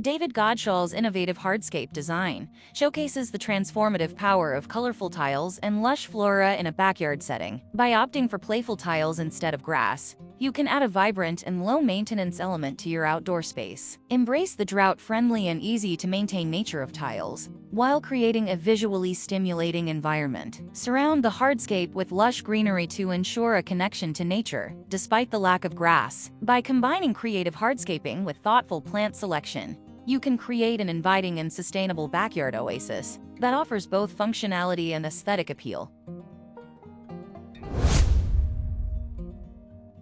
David Godshall's innovative hardscape design showcases the transformative power of colorful tiles and lush flora in a backyard setting. By opting for playful tiles instead of grass, you can add a vibrant and low-maintenance element to your outdoor space. Embrace the drought-friendly and easy-to-maintain nature of tiles, while creating a visually stimulating environment. Surround the hardscape with lush greenery to ensure a connection to nature, despite the lack of grass. By combining creative hardscaping with thoughtful plant selection, you can create an inviting and sustainable backyard oasis that offers both functionality and aesthetic appeal.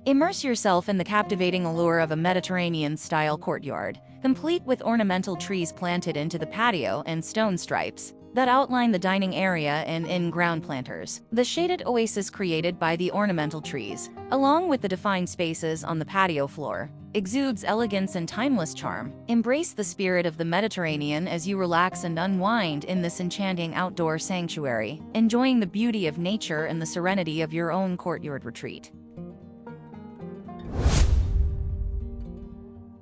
Immerse yourself in the captivating allure of a Mediterranean-style courtyard, complete with ornamental trees planted into the patio and stone stripes that outline the dining area and in-ground planters. The shaded oasis created by the ornamental trees, along with the defined spaces on the patio floor, exudes elegance and timeless charm. Embrace the spirit of the Mediterranean as you relax and unwind in this enchanting outdoor sanctuary, enjoying the beauty of nature and the serenity of your own courtyard retreat.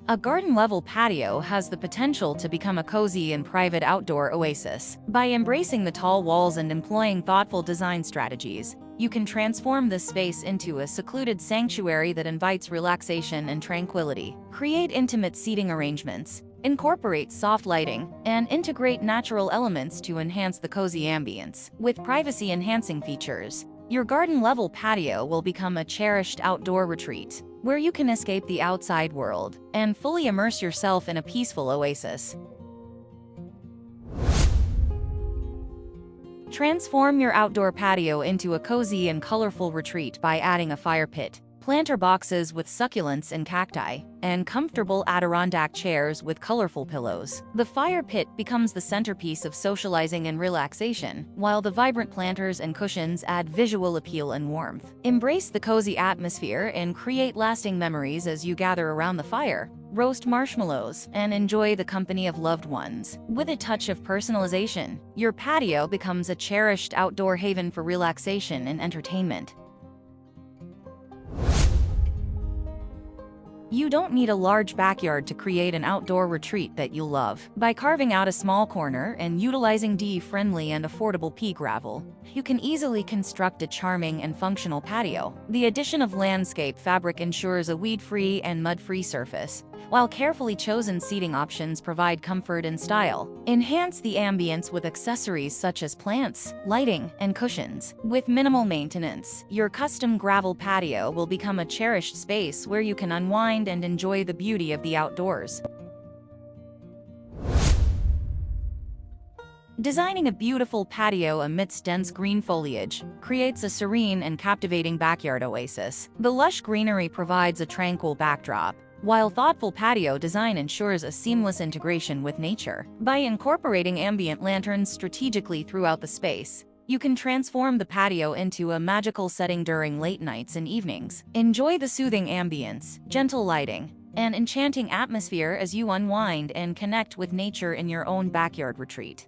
A garden-level patio has the potential to become a cozy and private outdoor oasis. By embracing the tall walls and employing thoughtful design strategies, you can transform this space into a secluded sanctuary that invites relaxation and tranquility. Create intimate seating arrangements, incorporate soft lighting, and integrate natural elements to enhance the cozy ambience. With privacy-enhancing features, your garden-level patio will become a cherished outdoor retreat, where you can escape the outside world and fully immerse yourself in a peaceful oasis. Transform your outdoor patio into a cozy and colorful retreat by adding a fire pit, planter boxes with succulents and cacti, and comfortable Adirondack chairs with colorful pillows. The fire pit becomes the centerpiece of socializing and relaxation, while the vibrant planters and cushions add visual appeal and warmth. Embrace the cozy atmosphere and create lasting memories as you gather around the fire, roast marshmallows, and enjoy the company of loved ones. With a touch of personalization, your patio becomes a cherished outdoor haven for relaxation and entertainment. You don't need a large backyard to create an outdoor retreat that you'll love. By carving out a small corner and utilizing DE-friendly and affordable pea gravel, you can easily construct a charming and functional patio. The addition of landscape fabric ensures a weed-free and mud-free surface, while carefully chosen seating options provide comfort and style. Enhance the ambience with accessories such as plants, lighting, and cushions. With minimal maintenance, your custom gravel patio will become a cherished space where you can unwind and enjoy the beauty of the outdoors. Designing a beautiful patio amidst dense green foliage creates a serene and captivating backyard oasis. The lush greenery provides a tranquil backdrop, while thoughtful patio design ensures a seamless integration with nature. By incorporating ambient lanterns strategically throughout the space, you can transform the patio into a magical setting during late nights and evenings. Enjoy the soothing ambience, gentle lighting, and enchanting atmosphere as you unwind and connect with nature in your own backyard retreat.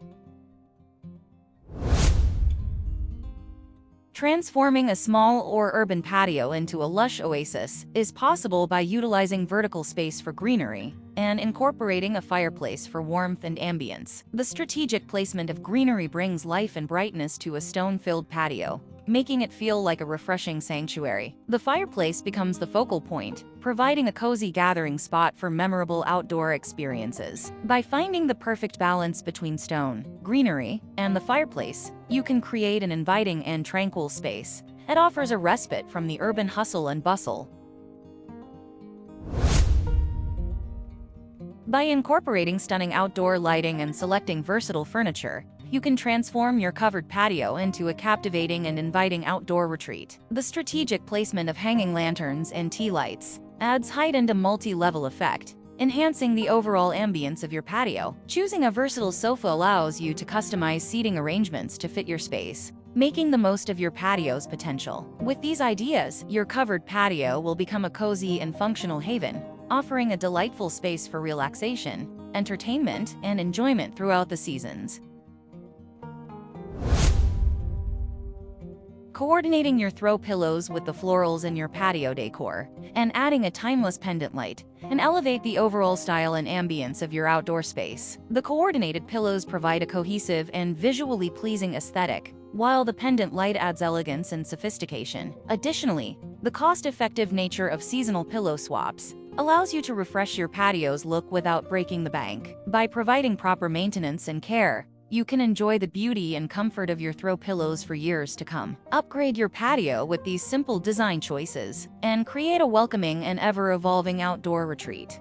Transforming a small or urban patio into a lush oasis is possible by utilizing vertical space for greenery and incorporating a fireplace for warmth and ambience. The strategic placement of greenery brings life and brightness to a stone-filled patio, making it feel like a refreshing sanctuary. The fireplace becomes the focal point, providing a cozy gathering spot for memorable outdoor experiences. By finding the perfect balance between stone, greenery, and the fireplace, you can create an inviting and tranquil space that offers a respite from the urban hustle and bustle. By incorporating stunning outdoor lighting and selecting versatile furniture, you can transform your covered patio into a captivating and inviting outdoor retreat. The strategic placement of hanging lanterns and tea lights adds height and a multi-level effect, enhancing the overall ambience of your patio. Choosing a versatile sofa allows you to customize seating arrangements to fit your space, making the most of your patio's potential. With these ideas, your covered patio will become a cozy and functional haven, offering a delightful space for relaxation, entertainment, and enjoyment throughout the seasons. Coordinating your throw pillows with the florals in your patio decor, and adding a timeless pendant light, and elevate the overall style and ambience of your outdoor space. The coordinated pillows provide a cohesive and visually pleasing aesthetic, while the pendant light adds elegance and sophistication. Additionally, the cost-effective nature of seasonal pillow swaps allows you to refresh your patio's look without breaking the bank. By providing proper maintenance and care, you can enjoy the beauty and comfort of your throw pillows for years to come. Upgrade your patio with these simple design choices, and create a welcoming and ever-evolving outdoor retreat.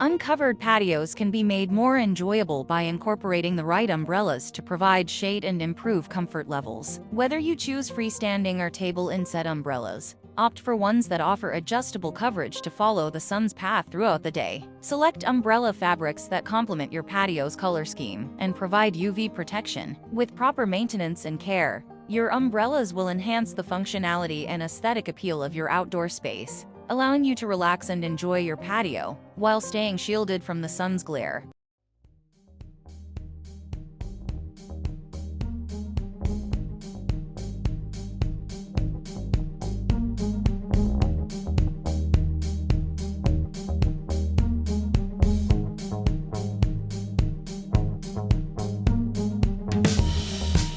Uncovered patios can be made more enjoyable by incorporating the right umbrellas to provide shade and improve comfort levels. Whether you choose freestanding or table inset umbrellas, opt for ones that offer adjustable coverage to follow the sun's path throughout the day. Select umbrella fabrics that complement your patio's color scheme and provide UV protection. With proper maintenance and care, your umbrellas will enhance the functionality and aesthetic appeal of your outdoor space, allowing you to relax and enjoy your patio while staying shielded from the sun's glare.